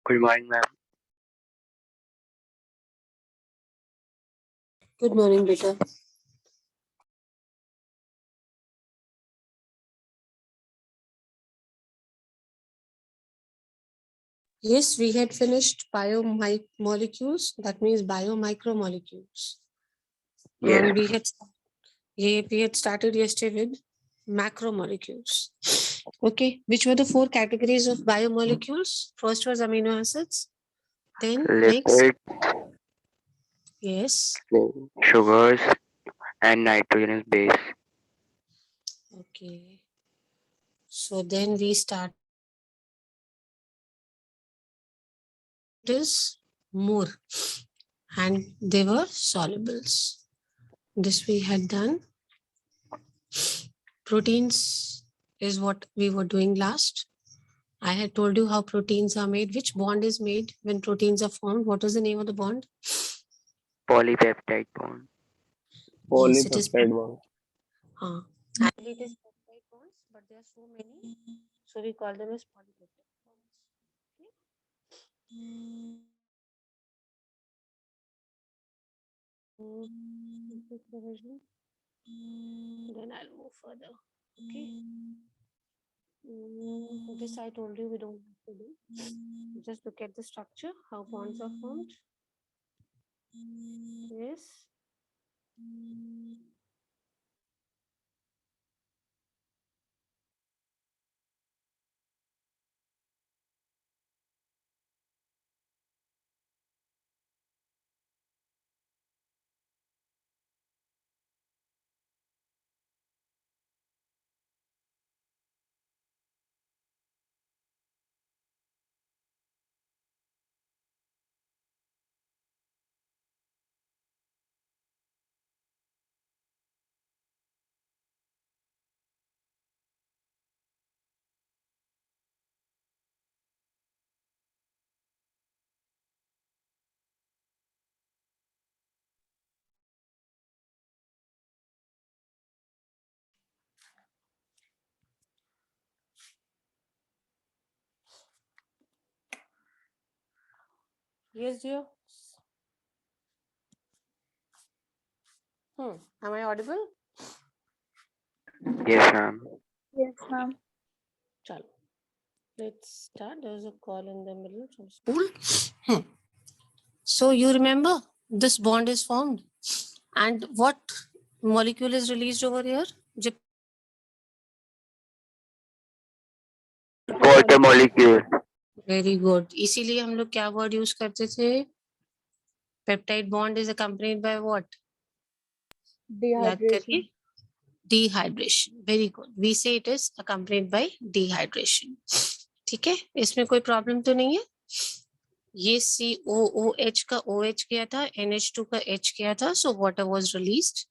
Good morning, ma'am. Good morning, beta. Yes, we had finished biomolecules. That means biomicromolecules. Yes. And we had started yesterday with macromolecules. Okay, which were the four categories of biomolecules? First was amino acids. Then next, Lipids, yes. sugars, and nitrogenous base. Okay. So then we start is more, and they were solubles. This we had done. Proteins is what we were doing last. I had told you how proteins are made. Which bond is made when proteins are formed? What is the name of the bond? Polypeptide bond. Yes, it is. Polypeptide bond. Actually, it is peptide bonds, but there are so many, so we call them as polypeptide bonds. Okay. Then I'll move further. Okay. This I told you we don't have to do. Just look at the structure, how bonds are formed. Yes. Yes, dear. Am I audible? Yes, ma'am. Yes, ma'am. Chalo. Let's start. There's a call in the middle from school. So you remember this bond is formed, and what molecule is released over here? Water molecule. Very good. इसीलिए हम लोग क्या word use करते थे? Peptide bond is accompanied by what? याद करिए. Dehydration. Very good. We say it is accompanied by dehydration. ठीक है, इसमें कोई प्रॉब्लम तो नहीं है. ये COOH का OH किया था, NH2 का H किया था, so water was released.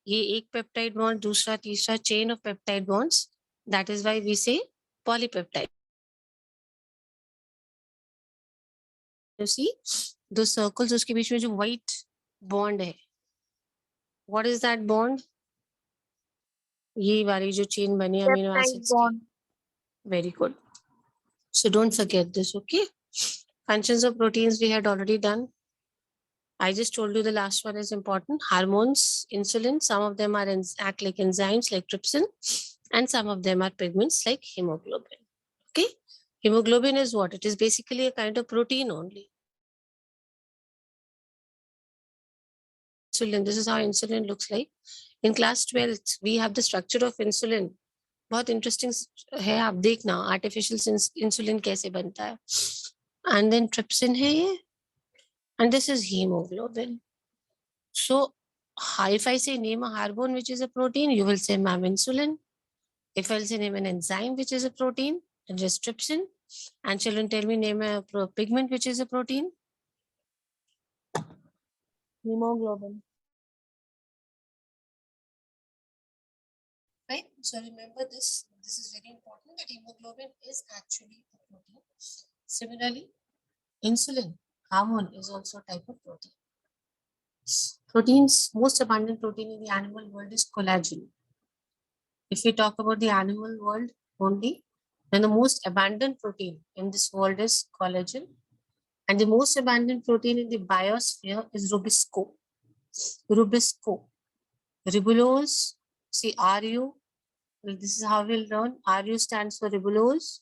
ये एक पेप्टाइड बॉन्ड, दूसरा, तीसरा, chain of peptide bonds. That is why we say polypeptide. You see दो सर्कल्स, उसके बीच में जो व्हाइट बॉन्ड है, व्हाट इज दैट बॉन्ड? ये वाली जो चेन बनी अमीनो एसिड्स की. Very good. So don't forget this, okay? Functions of proteins we had already done. I just told you the last one is important. Hormones, insulin, some of them are act like enzymes like trypsin, and some of them are pigments like hemoglobin. Okay? Hemoglobin is what? It is basically a kind of protein only. Insulin, this is how insulin looks like. In class 12th, we have the structure of insulin. बहुत interesting है, आप देखना artificial insulin कैसे बनता है. And then trypsin है ये, and this is haemoglobin. So if I say name a hormone which is a protein, you will say ma'am insulin. If I'll say name an enzyme which is a protein, then just trypsin. And children tell me name a pigment which is a protein. Hemoglobin. Right? So remember this. This is very important that hemoglobin is actually a protein. Similarly, insulin, hormone, is also a type of protein. Proteins, most abundant protein in the animal world is collagen. If we talk about the animal world only, then the most abundant protein in this world is collagen. And the most abundant protein in the biosphere is rubisco. Rubisco. Ribulose. See, RU. This is how we'll learn. RU stands for ribulose.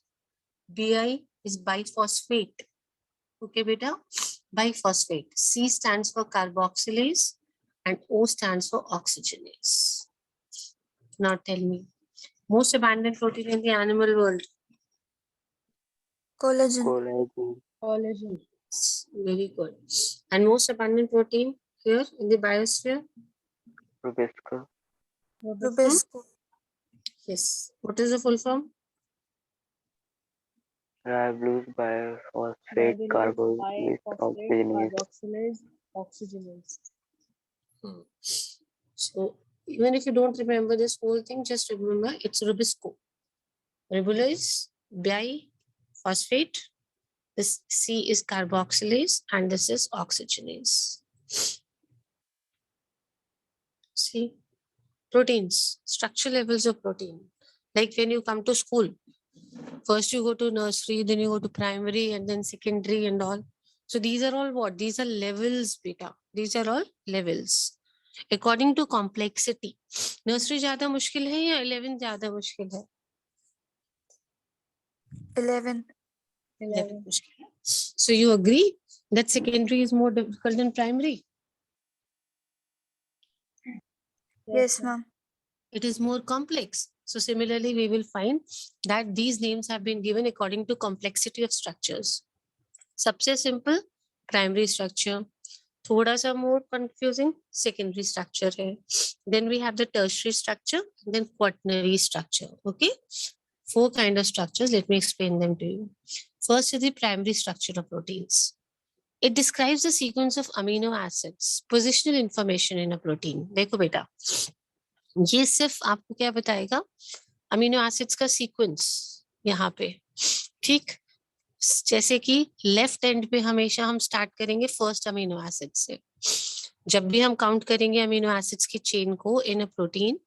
BI is biphosphate. Okay, beta. Biphosphate. C stands for carboxylase and O stands for oxygenase. Now tell me, most abundant protein in the animal world. Collagen. Collagen. Collagen. Very good. And most abundant protein here in the biosphere? Rubisco. Rubisco. Yes. What is the full form? Ribose biphosphate carboxylase oxygenase. Carboxylase, oxygenase. So even if you don't remember this whole thing, just remember it's rubisco. Ribulose, biphosphate. This C is carboxylase and this is oxygenase. See, proteins, structure levels of protein. Like when you come to school, first you go to nursery, then you go to primary and then secondary and all. So these are all what? These are levels, beta. These are all levels. According to complexity. Nursery ज़्यादा मुश्किल है या 11 ज़्यादा मुश्किल है? 11. 11 मुश्किल है. So you agree that secondary is more difficult than primary? Yes, ma'am. It is more complex. So similarly, we will find that these names have been given according to complexity of structures. सबसे simple primary structure. थोड़ा सा more confusing secondary structure है. Then we have the tertiary structure, then quaternary structure. Okay, 4 kind of structures. Let me explain them to you. First is the primary structure of proteins. It describes the sequence of amino acids, positional information in a protein. देखो बेटा, ये सिर्फ आपको क्या बताएगा? Amino acids का sequence यहाँ पे, ठीक? जैसे कि लेफ्ट एंड पे हमेशा हम स्टार्ट करेंगे फर्स्ट अमीनो एसिड से. जब भी हम काउंट करेंगे अमीनो एसिड्स की चेन को इन अ प्रोटीन,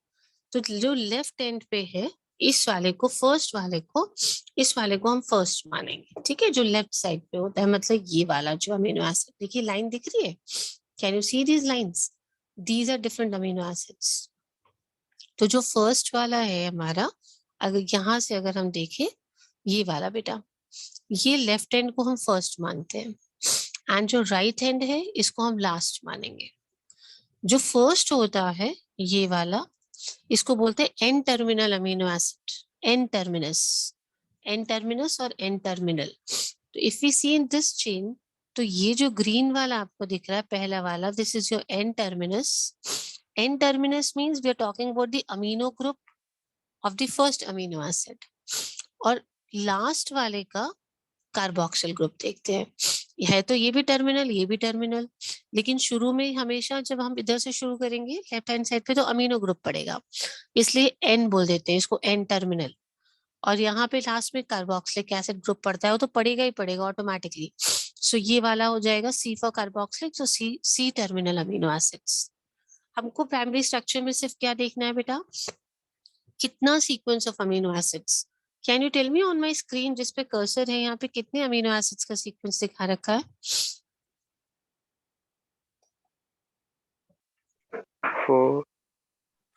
तो जो लेफ्ट एंड पे है इस वाले को, फर्स्ट वाले को, इस वाले को हम फर्स्ट मानेंगे. ठीक है, जो लेफ्ट साइड पे होता है, मतलब ये वाला जो अमीनो एसिड, देखिए लाइन दिख रही है. Can you see these lines? These are different amino acids. तो जो फर्स्ट वाला है हमारा, अगर यहाँ से अगर हम देखें, ये वाला बेटा, ये लेफ्ट हैंड को हम फर्स्ट मानते हैं एंड जो राइट हैंड है इसको हम लास्ट मानेंगे. जो फर्स्ट होता है ये वाला, इसको बोलते हैं N terminal amino acid. N terminus, N terminus और एन टर्मिनल. तो if we see in this chain, तो ये जो ग्रीन वाला आपको दिख रहा है पहला वाला, this is your N terminus. N terminus means we are talking about the amino group of the first amino acid. और लास्ट वाले का कार्बोक्सिल ग्रुप देखते हैं. है तो ये भी टर्मिनल, ये भी टर्मिनल, लेकिन शुरू में हमेशा जब हम इधर से शुरू करेंगे लेफ्ट हैंड साइड पे, तो अमीनो ग्रुप पड़ेगा, इसलिए N बोल देते हैं इसको, N टर्मिनल. और यहाँ पे लास्ट में कार्बोक्सिलिक एसिड ग्रुप पड़ता है, वो तो पड़ेगा ही पड़ेगा ऑटोमेटिकली. सो ये वाला हो जाएगा C for carboxylic, so C terminal amino acids. हमको प्राइमरी स्ट्रक्चर में सिर्फ क्या देखना है बेटा? कितना sequence of amino acids. Can you tell me on my screen जिस पे कर्सर है यहाँ पे कितने अमीनो एसिड्स का सीक्वेंस दिखा रखा है?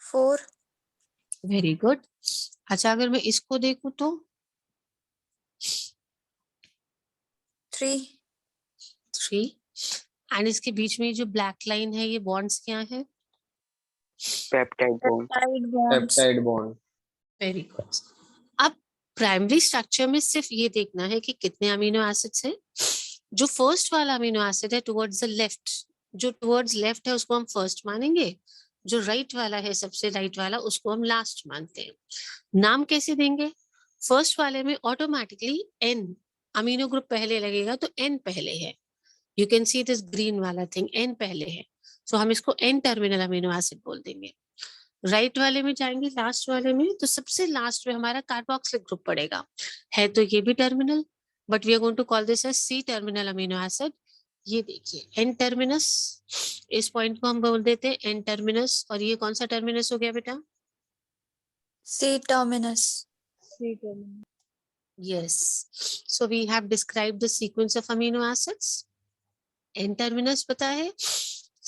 4. Very good. अच्छा, अगर मैं इसको देखूं तो 3. 3. एंड इसके बीच में जो ब्लैक लाइन है, ये बॉन्ड्स क्या है? Peptide bond. Peptide bond. Very good. अब प्राइमरी स्ट्रक्चर में सिर्फ ये देखना है कि कितने अमीनो एसिड्स हैं. जो फर्स्ट वाला अमीनो एसिड है टुवर्ड्स द लेफ्ट, जो टुवर्ड्स लेफ्ट है उसको हम फर्स्ट मानेंगे. जो राइट वाला है, सबसे राइट वाला, उसको हम लास्ट मानते हैं. नाम कैसे देंगे? फर्स्ट वाले में ऑटोमेटिकली N अमीनो ग्रुप पहले लगेगा, तो N पहले है. You can see this green वाला थिंग, N पहले है, सो हम इसको N टर्मिनल अमीनो एसिड बोल देंगे. राइट वाले में जाएंगे, लास्ट वाले में, तो सबसे लास्ट में हमारा कार्बोक्सिलिक ग्रुप पड़ेगा. है तो ये भी terminal, but we are going to call this as C terminal amino acid. ये देखिए N टर्मिनस, इस पॉइंट को हम बोल देते हैं N टर्मिनस. और ये कौन सा टर्मिनस हो गया बेटा? C terminus. C terminus. Yes. So we have described the sequence of amino acids. N terminus पता है,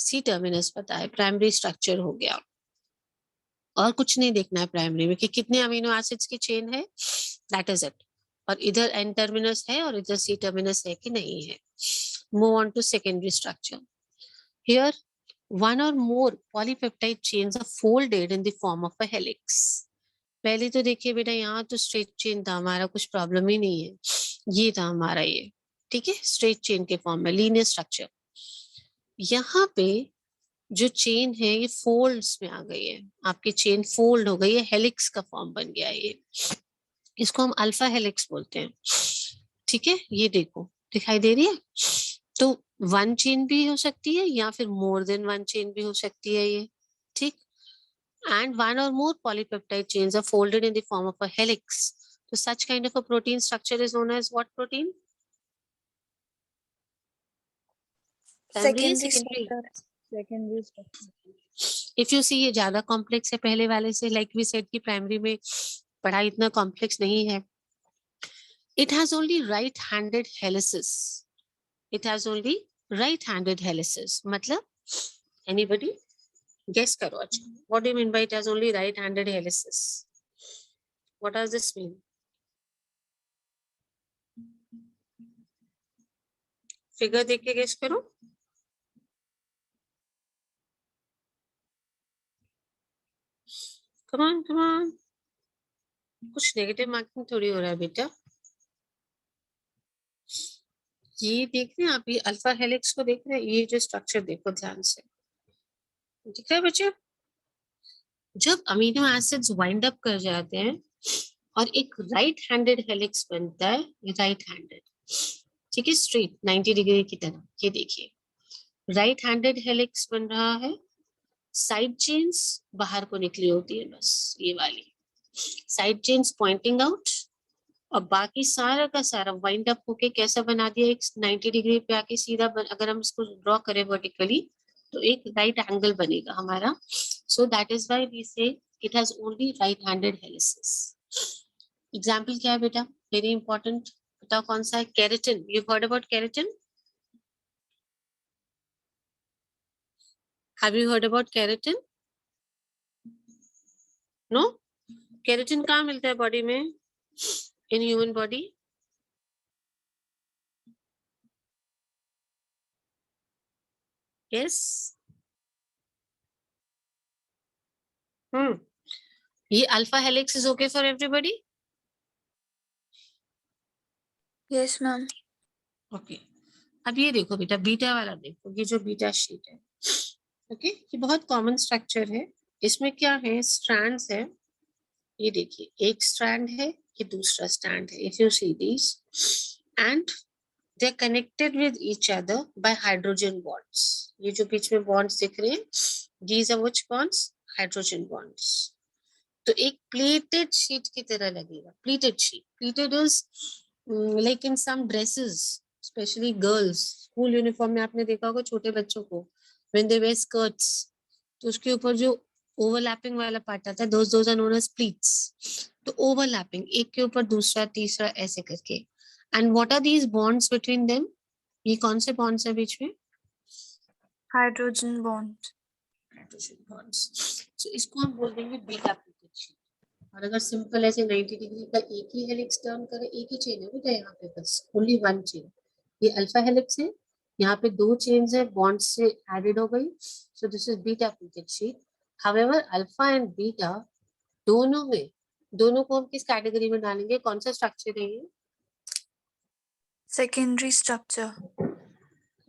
C terminus पता है, प्राइमरी स्ट्रक्चर हो गया. और कुछ नहीं देखना है प्राइमरी में कि कितने अमीनो एसिड्स की चेन है, दैट इज इट. और इधर एन टर्मिनस है और इधर सी टर्मिनस है कि नहीं है. Move on to secondary structure. Here one or more polypeptide chains are folded in the form of a helix. पहले तो देखिए बेटा, यहाँ तो स्ट्रेट चेन था हमारा, कुछ प्रॉब्लम ही नहीं है. ये था हमारा ये, ठीक है, स्ट्रेट चेन के फॉर्म में लीनियर स्ट्रक्चर. यहाँ पे जो चेन है ये फोल्ड्स में आ गई है, आपकी चेन फोल्ड हो गई है, हेलिक्स का फॉर्म बन गया है ये. इसको हम अल्फा हेलिक्स बोलते हैं. ठीक है, ये देखो दिखाई दे रही है. तो वन चेन भी हो सकती है या फिर मोर देन वन चेन भी हो सकती है ये. ठीक. एंड वन और more polypeptide chains are folded in the form of a helix. तो such kind of a protein structure is known as what protein? Secondary structure. secondary structure. If you see ये ज्यादा complex है पहले वाले से. Like we said कि primary में पढ़ाई इतना कॉम्प्लेक्स नहीं है. It has only right handed helices. It has only right handed helices. मतलब एनीबॉडी गेस करो. अच्छा, what do you mean by it has only right handed helices? What does this mean? Figure देख के guess करो. Come on, come on. कुछ negative marking थोड़ी हो रहा है बेटा. ये देख रहे हैं आप, ये अल्फा हेलिक्स को देख रहे हैं. ये जो स्ट्रक्चर देखो ध्यान से, दिख रहा है बच्चे? जब अमीनो एसिड्स वाइंड अप कर जाते हैं और एक राइट हैंडेड हेलिक्स बनता है, राइट हैंडेड, ठीक है, स्ट्रेट 90 डिग्री की तरह. ये देखिए राइट हैंडेड हेलिक्स बन रहा है. साइड चेन्स बाहर को निकली होती है, बस ये वाली साइड चेन्स पॉइंटिंग आउट, और बाकी सारा का सारा वाइंड अप होके कैसा बना दिया, एक 90 डिग्री पे आके सीधा अगर हम इसको ड्रॉ करें वर्टिकली तो एक राइट एंगल बनेगा हमारा. So that is why we say it has only right handed helices. Example क्या है बेटा? Very important. बताओ कौन सा है? Keratin. You heard about keratin? Have you heard about keratin? No. Keratin कहाँ मिलता है बॉडी में, इन ह्यूमन बॉडी? यस. ये alpha helix is okay for everybody? Yes, ma'am. Okay. अब ये देखो बेटा, बीटा वाला देखो, ये जो बीटा शीट है, ओके, ये बहुत कॉमन स्ट्रक्चर है. इसमें क्या है, स्ट्रैंड्स है. ये देखिए एक स्ट्रैंड है, ये दूसरा स्ट्रैंड है. If you see this, and they are connected with each other by hydrogen bonds. ये जो बीच में बॉन्ड्स दिख रहे हैं, these are which bonds? Hydrogen bonds. तो एक प्लेटेड शीट की तरह लगेगा. Pleated sheet. Pleated is like in some dresses, especially girls. School uniform में आपने देखा होगा छोटे बच्चों को, व्हेन दे वेयर स्कर्ट्स, तो उसके ऊपर जो ओवरलैपिंग वाला पार्ट आता है, those are known as pleats. तो ओवरलैपिंग, एक के ऊपर दूसरा तीसरा ऐसे करके. And what are these bonds between them? ये कौन से बॉन्ड्स है बीच में? Hydrogen bond. Hydrogen bonds. So इसको हम बोल देंगे बीटा प्लेटेड शीट. और अगर सिंपल ऐसे 90 डिग्री का एक ही हेलिक्स टर्न करे, एक ही चेन है बेटा यहाँ पे, बस ओनली वन चेन. ये अल्फा हेलिक्स है, यहाँ पे दो चेन्स है, बॉन्ड्स से एडेड हो गई. So this is beta pleated sheet. However alpha and beta दोनों में, दोनों को हम किस कैटेगरी में डालेंगे? कौन सा स्ट्रक्चर है ये? Secondary structure.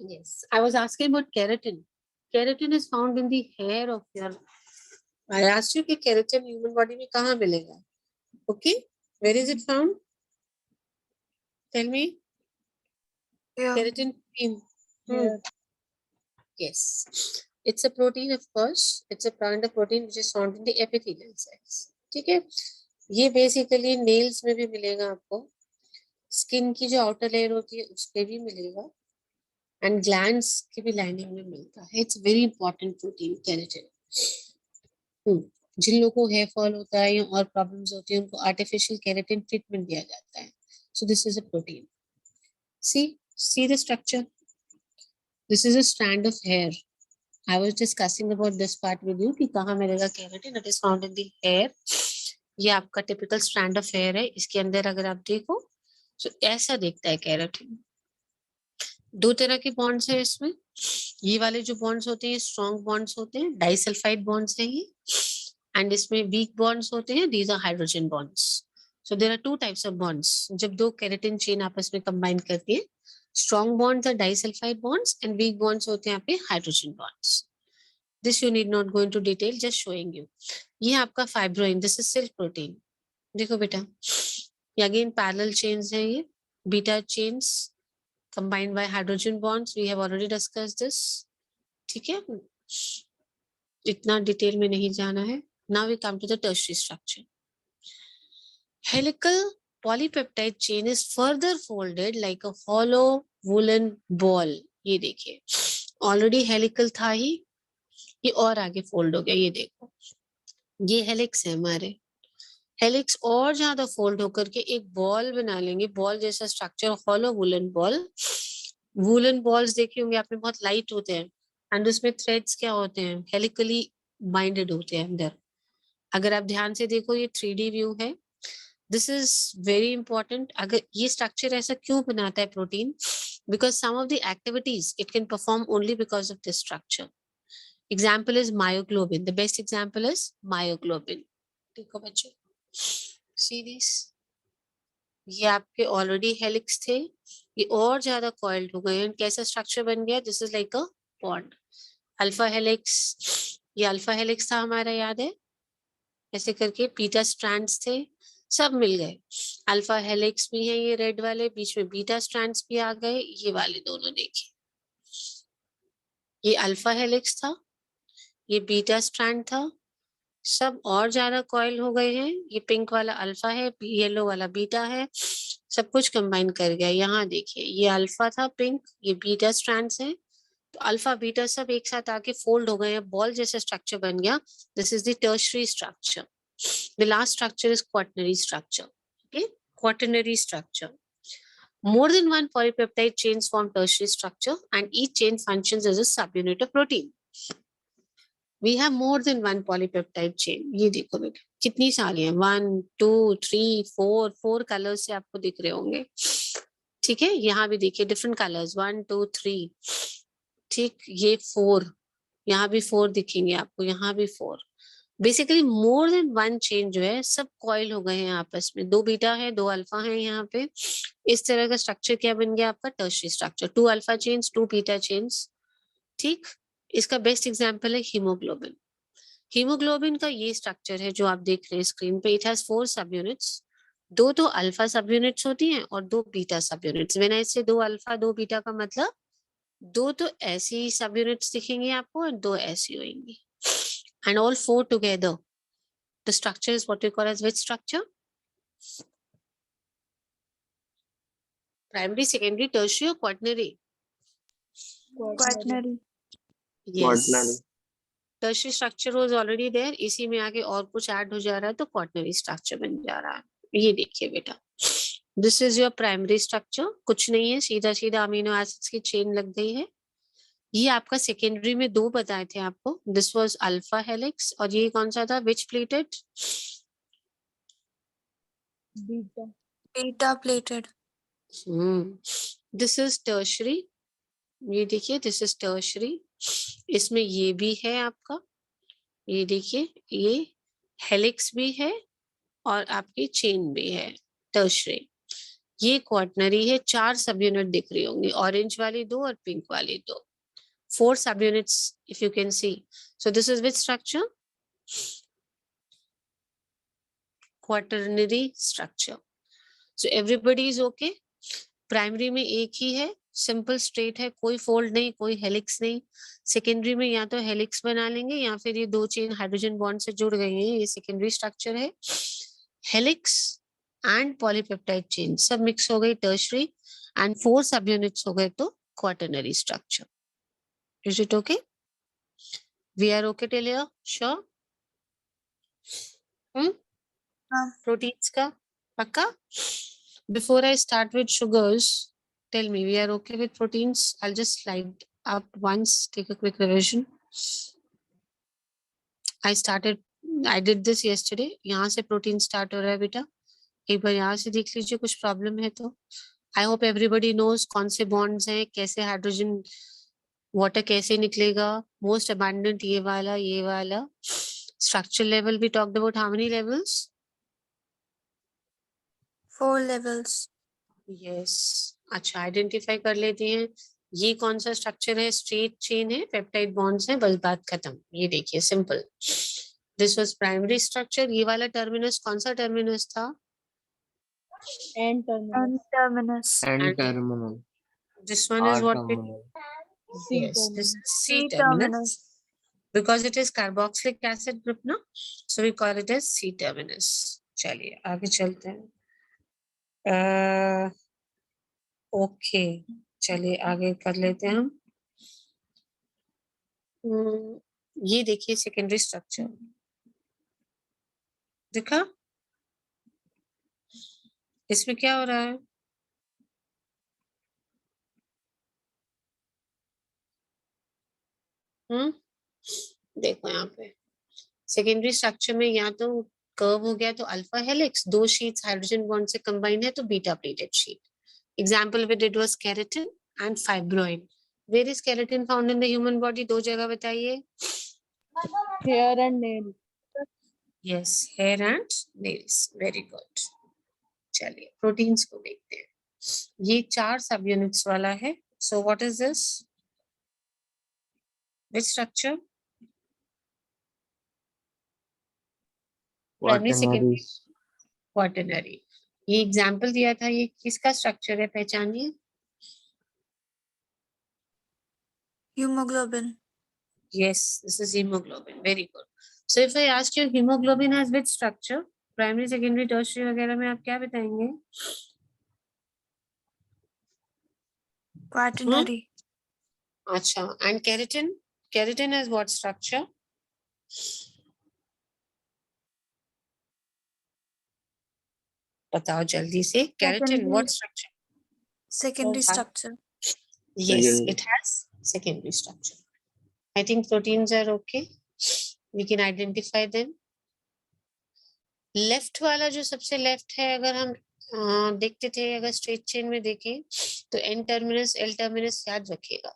Yes, I was asking about keratin. Keratin is found in the hair of your. I asked you कि keratin human body में कहाँ मिलेगा? Okay, where is it found? Tell me. Yeah. Keratin protein. Yes, it's a protein, of course. It's a kind of protein which is found in the epithelial cells. ठीक है, ये basically nails में भी मिलेगा आपको, स्किन की जो outer layer होती है उस पे भी मिलेगा, एंड ग्लैंड्स की भी लाइनिंग में मिलता है. It's very important protein keratin. जिन लोगों को हेयर फॉल होता है या और प्रॉब्लम्स होती है, उनको आर्टिफिशियल केराटिन ट्रीटमेंट दिया जाता है. So this is a protein. See the structure. This is a strand of hair. I was discussing about this part with you कि कहाँ मिलेगा keratin. It is found in the hair. ये आपका typical strand of hair है. इसके अंदर अगर आप देखो तो ऐसा दिखता है केराटिन. दो तरह के बॉन्ड्स हैं इसमें. ये वाले जो बॉन्ड्स होते हैं स्ट्रॉन्ग बॉन्ड्स होते हैं, डाइसल्फाइड बॉन्ड्स हैं ये. एंड इसमें वीक बॉन्ड्स होते हैं, these are hydrogen bonds. So there are two types of bonds. जब दो केराटिन चेन आपस में कंबाइन करती है, strong bonds are disulphide bonds and weak bonds होते हैं यहाँ पे hydrogen bonds. This you need not go into detail, just showing you. ये आपका fibroin, this is silk protein. देखो बेटा, ये अगेन पैरेलल चेन्स है. ये beta chains combined by hydrogen bonds. We have already discussed this. ठीक है, इतना डिटेल में नहीं जाना है. Now we come to the tertiary structure. Helical polypeptide chain is further folded like a hollow woolen ball. ये देखिए, ऑलरेडी हेलिकल था ही, ये और आगे फोल्ड हो गया. ये देखो, ये हेलिक्स है हमारे. हेलिक्स और ज्यादा फोल्ड होकर के एक बॉल बना लेंगे, बॉल जैसा structure, hollow woollen ball. Woollen balls देखे होंगे आपने, बहुत लाइट होते हैं एंड उसमें थ्रेड्स क्या होते हैं, हेलिकली बाइंडेड होते हैं अंदर. अगर आप ध्यान से देखो, ये 3D व्यू है. This is very important. अगर ये स्ट्रक्चर ऐसा क्यों बनाता है protein, because some of the activities it can perform only because of this structure. Example is myoglobin. The best example is myoglobin. देखो बच्चों, see this. ये आपके ऑलरेडी हेलिक्स थे, ये और ज्यादा कॉइल्ड हो गए हैं. कैसा स्ट्रक्चर बन गया, this is like a bond. Alpha helix, ये अल्फा हेलिक्स था हमारा, याद है, ऐसे करके बीटा स्ट्रैंड्स थे, सब मिल गए. अल्फा हेलिक्स भी है ये रेड वाले, बीच में बीटा स्ट्रैंड्स भी आ गए. ये वाले दोनों देखिए, ये अल्फा हेलिक्स था, ये बीटा स्ट्रैंड था, सब और ज्यादा कॉइल हो गए हैं. ये पिंक वाला अल्फा है, येलो वाला बीटा है, सब कुछ कंबाइन कर गया. यहाँ देखिए, ये अल्फा था पिंक, ये बीटा स्ट्रैंड्स हैं, तो अल्फा बीटा सब एक साथ आके फोल्ड हो गए हैं, बॉल जैसा स्ट्रक्चर बन गया. This is the tertiary structure. The last structure is quaternary structure. Okay, quaternary structure. More than one polypeptide chains form tertiary structure and each chain functions as a subunit of protein. We have more than one polypeptide chain. ये देखो बेटा, कितनी सारी हैं, 1 2 3 4 colours से आपको दिख रहे होंगे. ठीक है, यहाँ भी देखिए डिफरेंट कलर्स, 1 2 3. ठीक, ये 4, यहाँ भी 4 दिखेंगे आपको, यहाँ भी 4. Basically more than one chain जो है सब कॉइल हो गए हैं आपस में. 2 बीटा है, 2 अल्फा है यहाँ पे. इस तरह का स्ट्रक्चर क्या बन गया आपका, tertiary structure. 2 alpha chains, 2 beta chains. ठीक, इसका बेस्ट एग्जांपल है हीमोग्लोबिन. हीमोग्लोबिन का ये स्ट्रक्चर है जो आप देख रहे हैं स्क्रीन पे. इट हैज 4 सब यूनिट्स. 2 तो अल्फा सब यूनिट्स होती हैं और 2 बीटा सब यूनिट्स. व्हेन आई से 2 अल्फा 2 बीटा का मतलब 2 तो ऐसी सब यूनिट्स दिखेंगी आपको और 2 ऐसी होंगी. And all 4 together the structure is what we call as which structure, primary, secondary, tertiary और quaternary. Quaternary. Yes, Quaternary. Tertiary structure was already there, इसी में आगे और कुछ ऐड हो जा रहा है तो क्वाटरनरी स्ट्रक्चर बन जा रहा है. ये देखिए बेटा, this is your primary structure. कुछ नहीं है, सीधा सीधा अमीनो एसिड्स की चेन लग गई है. ये आपका सेकेंडरी में 2 बताए थे आपको, दिस वाज अल्फा हेलिक्स, और ये कौन सा था, which pleated, Beta plated. This is tertiary. ये देखिए, दिस इज टर्शियरी. इसमें ये भी है आपका, ये देखिए, ये हेलिक्स भी है और आपकी चेन भी है, टर्शियरी. ये क्वाटरनरी है. 4 सब यूनिट दिख रही होंगी, ऑरेंज वाली 2 और पिंक वाली 2. 4 सब units if you can see. So this is which structure, quaternary structure. So everybody is okay. Primary में एक ही है, सिंपल स्ट्रेट है, कोई फोल्ड नहीं, कोई हेलिक्स नहीं. सेकेंडरी में या तो हेलिक्स बना लेंगे या फिर ये 2 चेन हाइड्रोजन बॉन्ड से जुड़ गई हैं, ये सेकेंडरी स्ट्रक्चर है. हेलिक्स एंड पॉलीपेप्टाइड चेन सब मिक्स हो गई, टर्शियरी. एंड 4 सब यूनिट्स हो गए तो quaternary structure. Is it okay? We are okay till here? Sure? हाँ. प्रोटीन्स का पक्का? Before I start with sugars, tell me, we are okay with proteins? I'll just slide up once, take a quick revision. I did this yesterday. यहाँ से protein start हो रहा है बेटा. एक बार यहाँ से देख लीजिए कुछ प्रॉब्लम है तो. I hope everybody knows कौन से bonds हैं, कैसे हाइड्रोजन वाटर कैसे निकलेगा. Most abundant ये वाला. Structure level we talked about how many levels? 4 levels. Yes. अच्छा आइडेंटिफाई कर लेते हैं. ये कौन सा स्ट्रक्चर है? स्ट्रेट चेन है, पेप्टाइड बॉन्ड्स हैं, बस बात खत्म. ये देखिए simple. This was primary structure. ये वाला टर्मिनस कौन सा टर्मिनस था? And terminus. N terminal. This one is R what we, terminal. yes, this is C C terminus. terminus. Because it is carboxylic acid group ना, so we call it as C terminus. चलिए आगे चलते हैं. Okay चलिए आगे कर लेते हैं हम. ये देखिए सेकेंडरी स्ट्रक्चर देखा. इसमें क्या हो रहा है? देखो यहाँ पे सेकेंडरी स्ट्रक्चर में या तो कर्व हो गया तो alpha helix, 2 sheets hydrogen bond से कंबाइन है तो beta pleated sheet. Example we did was keratin and fibroin. Where is keratin found in the human body? 2 जगह बताइए. Hair and nail. Yes hair and nails. Very good. चलिए proteins को देखते हैं. ये 4 सब यूनिट्स वाला है. So what is this? Which structure? Primary secondary quaternary. ये एग्जांपल दिया था. ये किसका स्ट्रक्चर है? पहचानिए. Hemoglobin. Yes, this is hemoglobin. Very good. So if I ask you hemoglobin has which structure? Primary, secondary, tertiary वगैरह में आप क्या बताएंगे? Quaternary. अच्छा. And keratin? Keratin has what structure? बताओ जल्दी से. Keratin what structure? Secondary structure. Yes, Secondary. it has secondary structure. I think proteins are okay. We can identify them. Left वाला जो सबसे लेफ्ट है, अगर हम देखते थे, अगर स्ट्रेट चेन में देखें तो एन टर्मिनस एल टर्मिनस याद रखिएगा.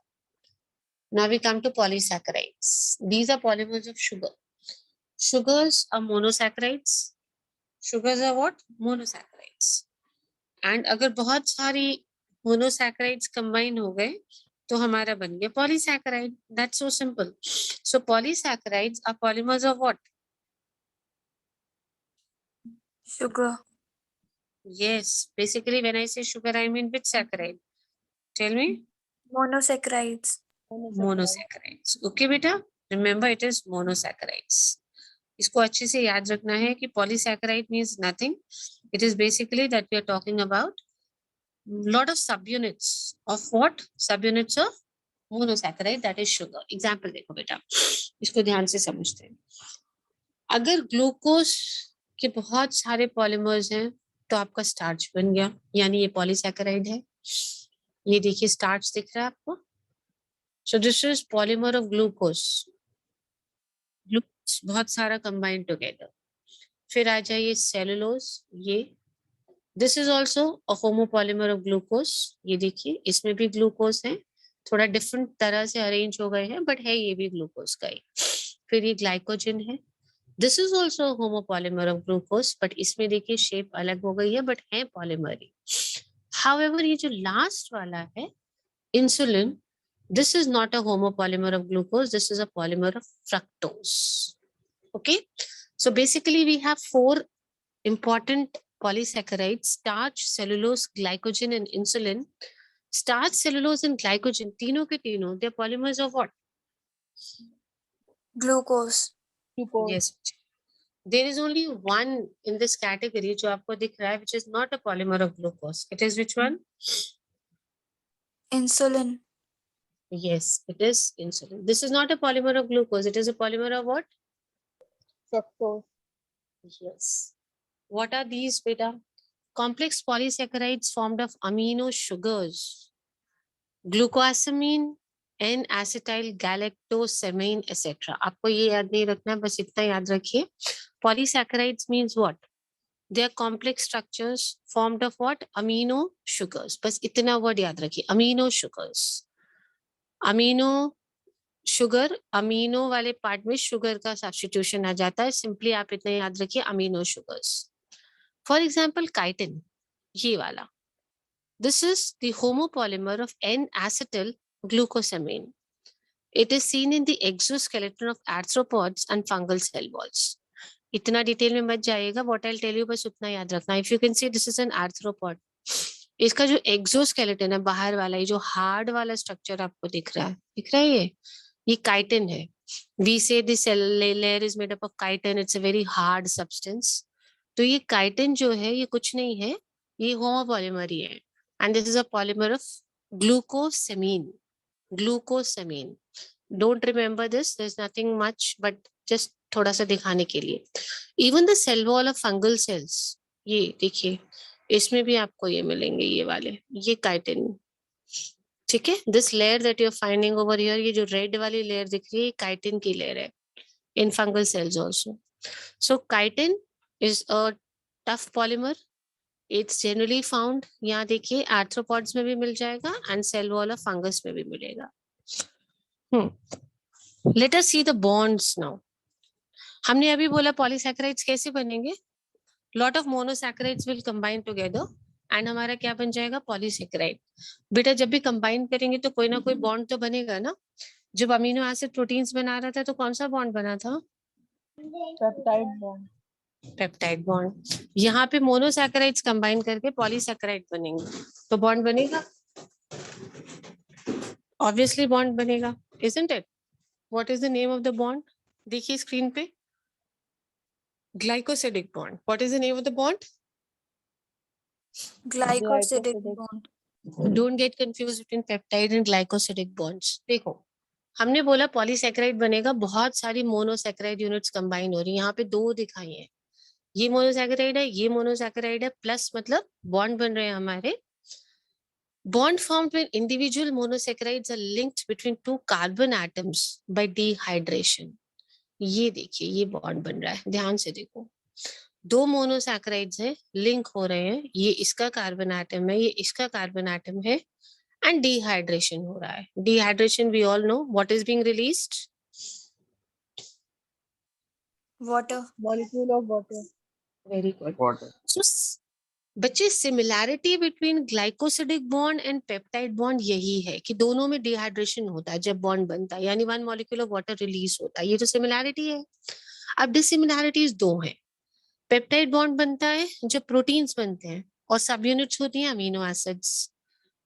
Now we come to polysaccharides. These are polymers of sugar. Sugars are monosaccharides. Sugars are what? Monosaccharides. And अगर बहुत सारी monosaccharides combine हो गए तो हमारा बन गया polysaccharide. That's so simple. So polysaccharides are polymers of what? Sugar. Yes, basically when I say sugar, I mean which saccharide? Tell me. Monosaccharides. Monosaccharides. Okay बेटा, remember it is monosaccharides. इसको अच्छे से याद रखना है कि polysaccharide means nothing. It is basically that we are talking about lot of subunits of what? Subunits of monosaccharide, that is sugar. Example देखो बेटा, इसको ध्यान से समझते हैं. अगर ग्लूकोज के बहुत सारे पॉलीमर्स हैं तो आपका स्टार्च बन गया, यानी ये पॉलीसैकेराइड है. ये देखिए स्टार्च दिख रहा है आपको. So this is polymer of glucose. Glucose बहुत सारा कंबाइन टुगेदर. फिर आ जाइए सेलुलोज. ये this is also a homopolymer of glucose. ये देखिए इसमें भी ग्लूकोज है, थोड़ा डिफरेंट तरह से अरेंज हो गए हैं बट है ये भी ग्लूकोज का ही. फिर ये ग्लाइकोजन है. This is also homopolymer of glucose, but इसमें देखिए शेप अलग हो गई है बट है पॉलीमर ही. हाउएवर ये जो लास्ट वाला है insulin, this is not a homopolymer of glucose, this is a polymer of fructose. Okay, so basically we have 4 important polysaccharides: starch, cellulose, glycogen and insulin. Starch, cellulose and glycogen, तीनों के तीनों, they are polymers of what? Glucose. Yes. There is only one in this category जो आपको दिख रहा है, which is not a polymer of glucose. It is which one? Insulin. Yes, it is insulin. This is not a polymer of glucose. It is a polymer of what? Fructose. Yes. What are these, beta? complex polysaccharides formed of amino sugars, glucosamine, N-acetyl galactosamine, etc. आपको ये याद नहीं रखना है, बस इतना याद रखिए. Polysaccharides means what? They are complex structures formed of what? Amino sugars. बस इतना word याद रखिए, amino sugars. Amino sugar, amino वाले पार्ट में sugar का substitution आ जाता है. Simply आप इतना याद रखिए, amino sugars. For example, chitin, ये वाला. This is the homopolymer of N-acetyl glucosamine. It is seen in the exoskeleton of arthropods and fungal cell walls. इतना डिटेल में मत जाइएगा. What I'll tell you बस उतना याद रखना. If you can see, this is an arthropod. इसका जो एक्सोस्केलेटन है, बाहर वाला, ये जो हार्ड वाला स्ट्रक्चर आपको दिख रहा है, ये काइटिन है. We say the cell layer is made up of chitin. It's a very hard substance. तो ये काइटिन जो है, ये कुछ नहीं है, ये होमोपॉलीमर ही है. And this is a polymer of glucosamine. Glucosamine. Don't remember this. There's nothing much, but just थोड़ा सा दिखाने के लिए. Even the cell wall of fungal cells. ये देखिए, इसमें भी आपको ये मिलेंगे, ये वाले, ये काइटिन. ठीक है. This layer that you're finding over here, ये जो रेड वाली लेयर दिख रही है, काइटिन की लेयर है. In fungal cells also. So chitin is a tough polymer. It's generally found, यहाँ देखिए, arthropods में भी मिल जाएगा and cell wall of fungus में भी मिलेगा. Let us see the bonds now. हमने अभी बोला polysaccharides कैसे बनेंगे? Lot of monosaccharides will combine together and हमारा क्या बन जाएगा? Polysaccharide. बेटा जब भी combine करेंगे तो कोई ना कोई bond तो बनेगा ना. जब अमीनो एसिड प्रोटीन्स बना रहा था तो कौन सा बॉन्ड बना था? Peptide bond. Peptide bond. यहाँ पे मोनोसैकेराइड्स कंबाइन करके पॉलीसैकेराइड बनेंगे, तो बॉन्ड बनेगा, ऑब्वियसली बॉन्ड बनेगा, isn't it? What is the name of the bond? देखिए स्क्रीन पे, glycosidic bond. What is the name of the bond? Glycosidic bond. Don't get confused between peptide and glycosidic bonds. देखो, हमने बोला polysaccharide बनेगा, बहुत सारी monosaccharide units combine हो रही है. यहाँ पे दो दिखाई है, ये मोनोसैकेराइड है, ये मोनोसैकेराइड है, प्लस मतलब बॉन्ड बन रहे हैं हमारे. Bond formed when individual monosaccharides are linked between two carbon atoms by dehydration. ये देखिए, ये बॉन्ड बन रहा है, ध्यान से देखो. दो मोनोसैकेराइड्स हैं, लिंक हो रहे हैं, ये इसका कार्बन एटम है, ये इसका कार्बन एटम है, and dehydration हो रहा है. Dehydration we all know what is being released. Water. Molecule of water. Very good. Water. So बच्चे similarity between glycosidic bond and peptide bond यही है कि दोनों में डिहाइड्रेशन होता है जब बॉन्ड बनता है, यानी 1 मॉलिक्यूल ऑफ वाटर रिलीज होता है. ये तो सिमिलैरिटी है. अब डिसिमिलैरिटीज दो हैं. पेप्टाइड बॉन्ड बनता है जब प्रोटीन्स बनते हैं और सब यूनिट्स होती हैं अमीनो एसिड्स.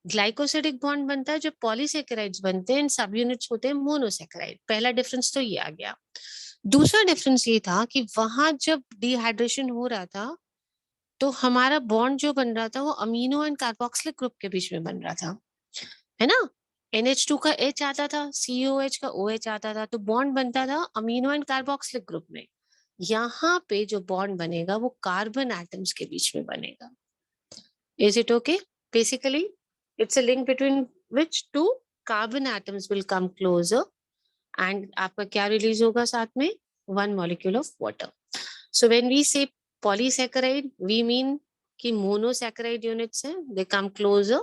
ग्लाइकोसिडिक बॉन्ड बनता है जब पॉलीसैकेराइड्स बनते हैं, सब यूनिट्स होते हैं मोनोसैकेराइड. पहला डिफरेंस तो ये आ गया. दूसरा डिफरेंस ये था कि वहां जब डिहाइड्रेशन हो रहा था तो हमारा बॉन्ड जो बन रहा था वो अमीनो एंड कार्बोक्सिलिक ग्रुप के बीच में बन रहा था, है ना. NH2 का H आता था, COH का OH आता था, तो बॉन्ड बनता था अमीनो एंड कार्बोक्सिलिक ग्रुप में. यहाँ पे जो बॉन्ड बनेगा वो कार्बन एटम्स के बीच में बनेगा. Is it okay? Basically it's a link between which two carbon atoms will come closer and आपका क्या रिलीज होगा साथ में? 1 molecule of water. So when we say polysaccharide we mean कि मोनोसैकेराइड यूनिट्स हैं, दे कम क्लोजर,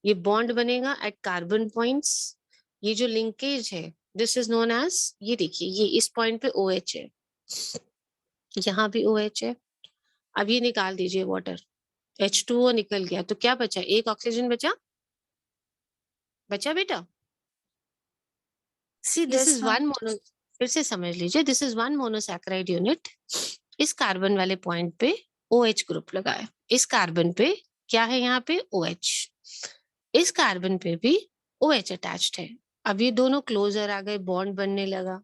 ये bond बनेगा at carbon points. ये जो लिंकेज है दिस इज नोन एज, ये देखिए, ये इस पॉइंट पे OH है, यहाँ भी OH है. अब ये निकाल दीजिए वाटर, H2O निकल गया, तो क्या बचा? एक ऑक्सीजन बचा बेटा. See this is one mono, फिर से समझ लीजिए, दिस इज 1 मोनोसैकेराइड यूनिट. इस कार्बन वाले पॉइंट पे OH ग्रुप लगा है, इस कार्बन पे क्या है? यहाँ पे OH, इस कार्बन पे भी OH अटैच्ड है. अब ये दोनों क्लोजर आ गए, बॉन्ड बनने लगा.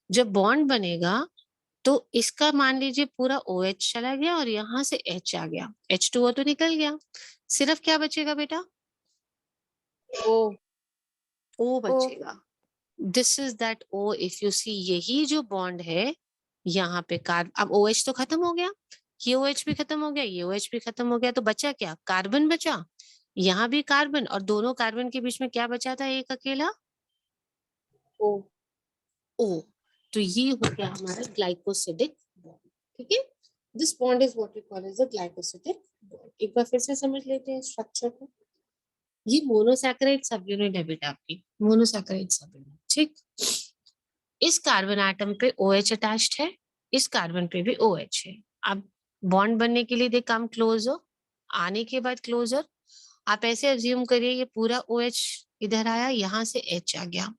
जब बॉन्ड बनेगा तो इसका मान लीजिए पूरा OH चला गया और यहाँ से H आ गया, H2O तो निकल गया, सिर्फ क्या बचेगा बेटा? O बचेगा. This is that O. If you see, यही जो बॉन्ड है यहाँ पे अब OH तो खत्म हो गया, ये OH भी खत्म हो गया, ये OH भी खत्म हो गया, तो बचा क्या? कार्बन बचा, यहाँ भी कार्बन, और दोनों कार्बन के बीच में क्या बचा था? एक अकेला O. O। तो ये हो गया हमारा ग्लाइकोसिडिक बॉन्ड, ठीक है। This bond is what we call as a glycosidic bond. एक बार फिर से समझ लेते हैं स्ट्रक्चर को। ये मोनोसैकेराइड सब यूनिट है बेटा आपकी, मोनोसैकेराइड सब यूनिट, ठीक। इस कार्बन एटम पे OH अटैच्ड है, इस कार्बन पे भी OH है। अब बॉन्ड बनने के लिए दे कम क्लोजर, आने के बाद क्लोजर आप ऐसे अज्यूम करिए ये पूरा OH इधर आया, यहाँ से H आ गया,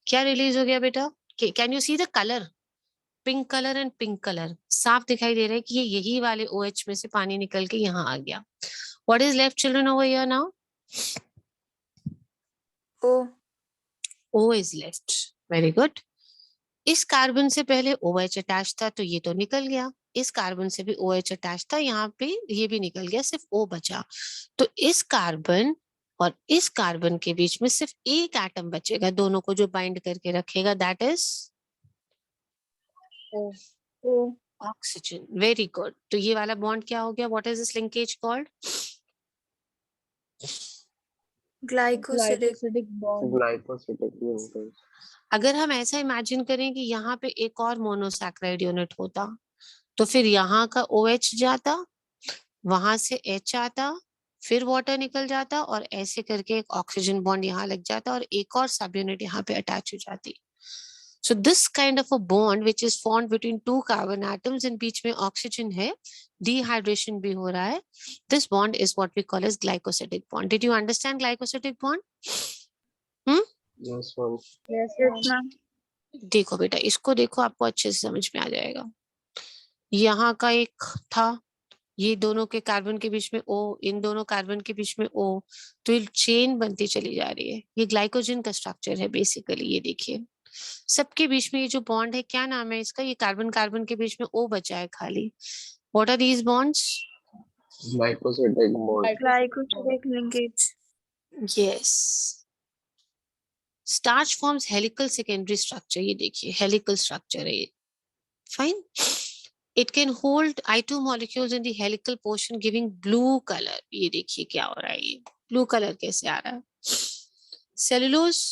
क्या रिलीज हो गया बेटा? Can you see the colour? Pink colour and pink colour साफ दिखाई दे रहा है कि ये यही वाले OH में से पानी निकल के यहाँ आ गया। What is left children over here now? O. O is left, very good. इस कार्बन से पहले OH अटैच था तो ये तो निकल गया, इस कार्बन से भी OH अटैच था, यहाँ पे ये भी निकल गया, सिर्फ O बचा। तो इस कार्बन और इस कार्बन के बीच में सिर्फ एक एटम बचेगा दोनों को जो बाइंड करके रखेगा, that is O. O. Oxygen. Very good. तो ये वाला बॉन्ड क्या हो गया? What is this linkage called? Glycosidic bond. Glycosidic linkage. अगर हम ऐसा इमेजिन करें कि यहाँ पे एक और मोनोसैकेराइड यूनिट होता तो फिर यहाँ का OH जाता, वहां से H आता, फिर वाटर निकल जाता और ऐसे करके एक ऑक्सीजन बॉन्ड यहाँ लग जाता और एक और सब यूनिट यहाँ पे अटैच हो जाती। So this kind of a bond which is formed between two carbon atoms and बीच में ऑक्सीजन है, dehydration भी हो रहा है, this bond is what we call as glycosidic bond. Did you understand glycosidic bond? Yes, ma'am. Yes, ma'am. देखो बेटा, इसको देखो, आपको अच्छे से समझ में आ जाएगा। यहाँ का एक था, ये दोनों के कार्बन के बीच में O, इन दोनों कार्बन के बीच में O, तो ये चेन बनती चली जा रही है। ये ग्लाइकोजन का स्ट्रक्चर है बेसिकली। ये देखिए सबके बीच में ये जो बॉन्ड है, क्या नाम है इसका? ये कार्बन कार्बन के बीच में O बचा है खाली। What are these bonds? Glycosidic bond. Glycosidic linkage. Yes. Starch forms helical secondary structure. ये देखिए हेलिकल स्ट्रक्चर है ये, fine. It can hold I2 molecules in the helical portion giving blue color. ये देखिए क्या हो रहा है, ये blue color कैसे आ रहा है? Cellulose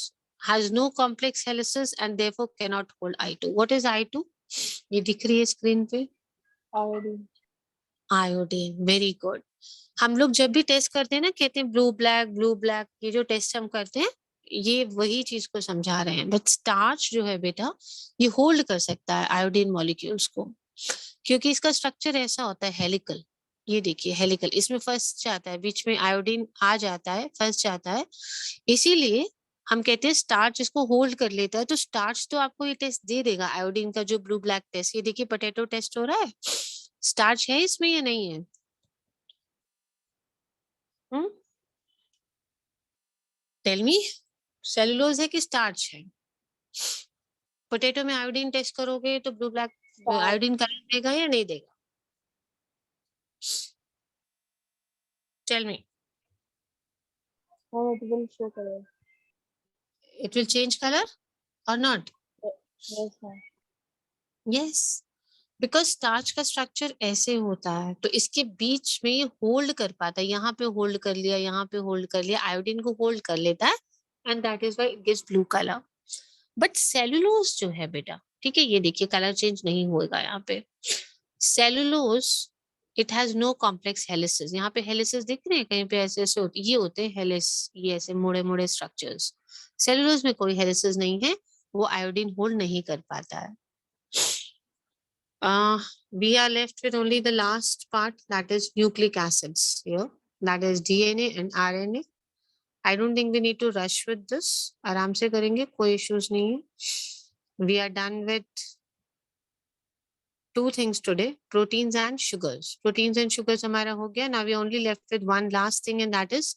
has no complex helices and therefore cannot hold I2. What is I2? ये दिख रही है स्क्रीन पे, Iodine. आयोडीन। Very good. हम लोग जब भी टेस्ट करते हैं ना, कहते हैं ब्लू ब्लैक, ये जो टेस्ट हम करते हैं ये वही चीज को समझा रहे हैं। बट स्टार्च जो है बेटा, ये होल्ड कर सकता है आयोडीन मॉलिक्यूल्स को, क्योंकि इसका स्ट्रक्चर ऐसा होता है हेलिकल। ये देखिए हेलिकल, इसमें फंस जाता है, बीच में आयोडीन आ जाता है, फंस जाता है, इसीलिए हम कहते हैं स्टार्च इसको होल्ड कर लेता है। तो स्टार्च तो आपको ये टेस्ट दे देगा आयोडीन का, जो ब्लू ब्लैक टेस्ट। ये देखिए पोटैटो टेस्ट हो रहा है, स्टार्च है इसमें या नहीं है? टेल मी, सेलुलोज है कि स्टार्च है? पोटैटो में आयोडीन टेस्ट करोगे तो ब्लू ब्लैक आयोडीन कलर देगा या नहीं देगा? Tell me. Oh, it will show color. It will change color or not? Yes, ma'am. Yes, because starch का स्ट्रक्चर ऐसे होता है तो इसके बीच में ये होल्ड कर पाता है, यहाँ पे होल्ड कर लिया, यहाँ पे होल्ड कर लिया, आयोडीन को होल्ड कर लेता है, and that is why it gives blue colour. But cellulose जो है बेटा, ठीक है, ये देखिए कलर चेंज नहीं होगा यहाँ पे। Cellulose it has no complex helices. यहाँ पे हेलिसेस दिख रहे हैं कहीं पे, ऐसे ऐसे होते, ये होते हैं हेलिस, ये ऐसे मुड़े मुड़े स्ट्रक्चर्स। सेलुलोज में कोई हेलिसेस नहीं है, वो आयोडीन होल्ड नहीं कर पाता है। We are left with only the last part, that is nucleic acids here, that is DNA and RNA. I don't think we need to rush with this. आराम से करेंगे, कोई issues नहीं है। We are done with two things today, proteins and sugars. Proteins and sugars हमारा हो गया। Now we are only left with one last thing and that is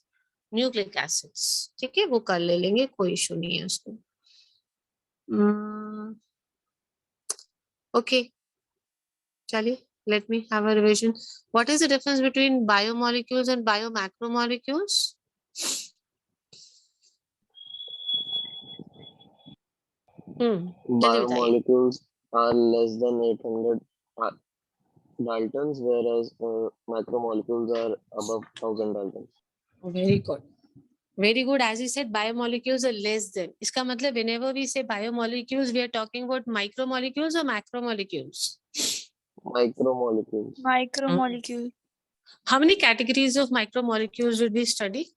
nucleic acids. ठीक है, वो कर ले लेंगे, कोई issue नहीं है उसको। Okay, चलिए, let me have a revision. What is the difference between biomolecules and biomacromolecules? जल्दी बताइए। Biomolecules are less than 800. Daltons, whereas macromolecules are above 1000 Daltons. Very good. Very good. As you said, biomolecules are less than. इसका मतलब whenever we say biomolecules, we are talking about micromolecules or macromolecules. Micromolecules. Micromolecule. How many categories of micromolecules did we study?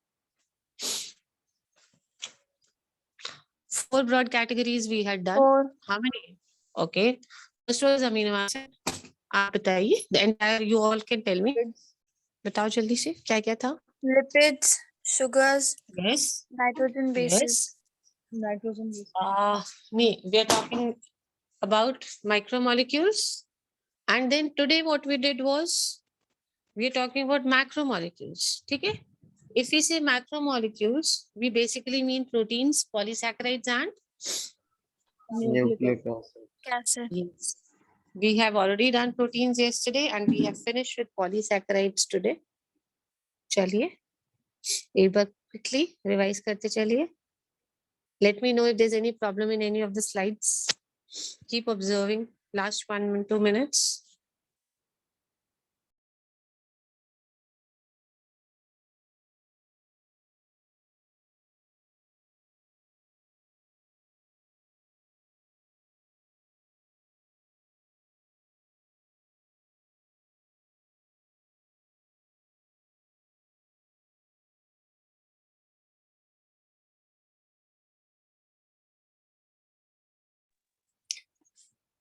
4 broad categories we had done. 4. How many? Okay. First was amino acid. आप बताइए. The entire you all can tell me. बताओ जल्दी से क्या क्या था? Lipids, sugars, Yes. nitrogen bases. Yes. Nitrogen bases. We are talking about micromolecules. And then today what we did was we are talking about macromolecules. Okay? If we say macromolecules, we basically mean proteins, polysaccharides, and Nucleic acid. Acid. yes. We have already done proteins yesterday and we have finished with polysaccharides today. चलिए एक बार quickly revise करते चलिए. Let me know if there's any problem in any of the slides. Keep observing. Last 2 minutes.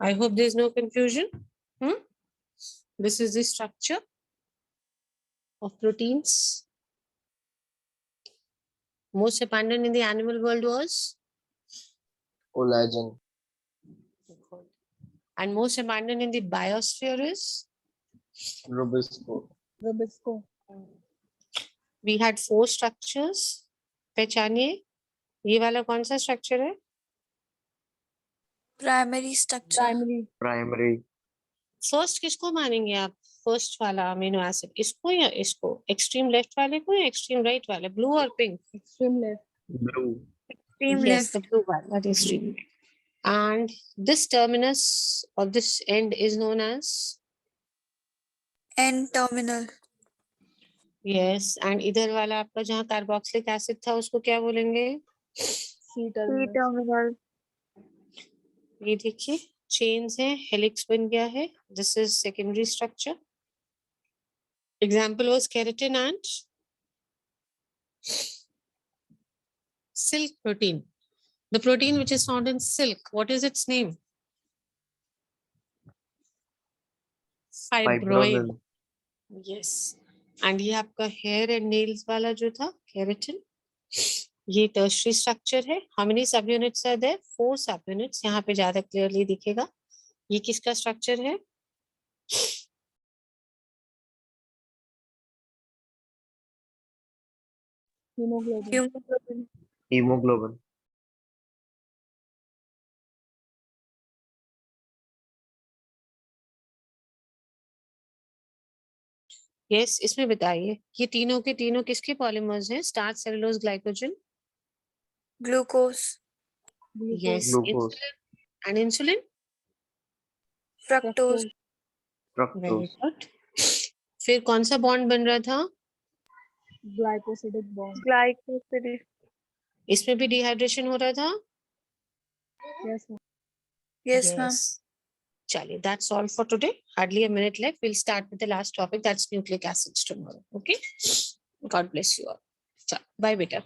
I hope there's no confusion. This is the structure of proteins. Most abundant in the animal world was? Collagen. And most abundant in the biosphere is? Rubisco. Rubisco. We had 4 structures. पहचानिए ये वाला कौन सा structure है? Primary structure. Primary. First किसको मानेंगे आप? First वाला amino acid इसको या इसको? एक्सट्रीम लेफ्ट वाले को या एक्सट्रीम राइट वाले? ब्लू और pink? Extreme left. Blue. Extreme Yes, left. the blue one, that is extreme. And this terminus or this end is known as? N-terminal. Yes, and इधर वाला आपका जहाँ कार्बोक्सिलिक एसिड था उसको क्या बोलेंगे? C-terminal. ये देखिए चेन्स है, हेलिक्स बन गया है. This is secondary structure. Example was keratin and silk protein. The protein which is found in silk, what is its name? Fibroin. Yes. And ये आपका hair and nails वाला जो था keratin, ये tertiary structure है. How many subunits are there? 4 subunits. यहाँ पे ज्यादा clearly दिखेगा. ये किसका structure है? Hemoglobin. Hemoglobin. Yes, इसमें बताइए ये तीनों के तीनों किसके पॉलीमर्स हैं? Starch, cellulose, glycogen. Glucose. Yes. Glucose. Insulin and insulin. Fructose. Very Fructose. good. फिर कौन सा बॉन्ड बन रहा था? Glycosidic bond. Glycosidic. इसमें भी डिहाइड्रेशन हो रहा था? Yes, ma'am. Yes, ma'am. चलिए, that's all for today. Hardly a minute left. We'll start with the last topic, that's nucleic acids tomorrow. Okay. God bless you all. Bye, beta.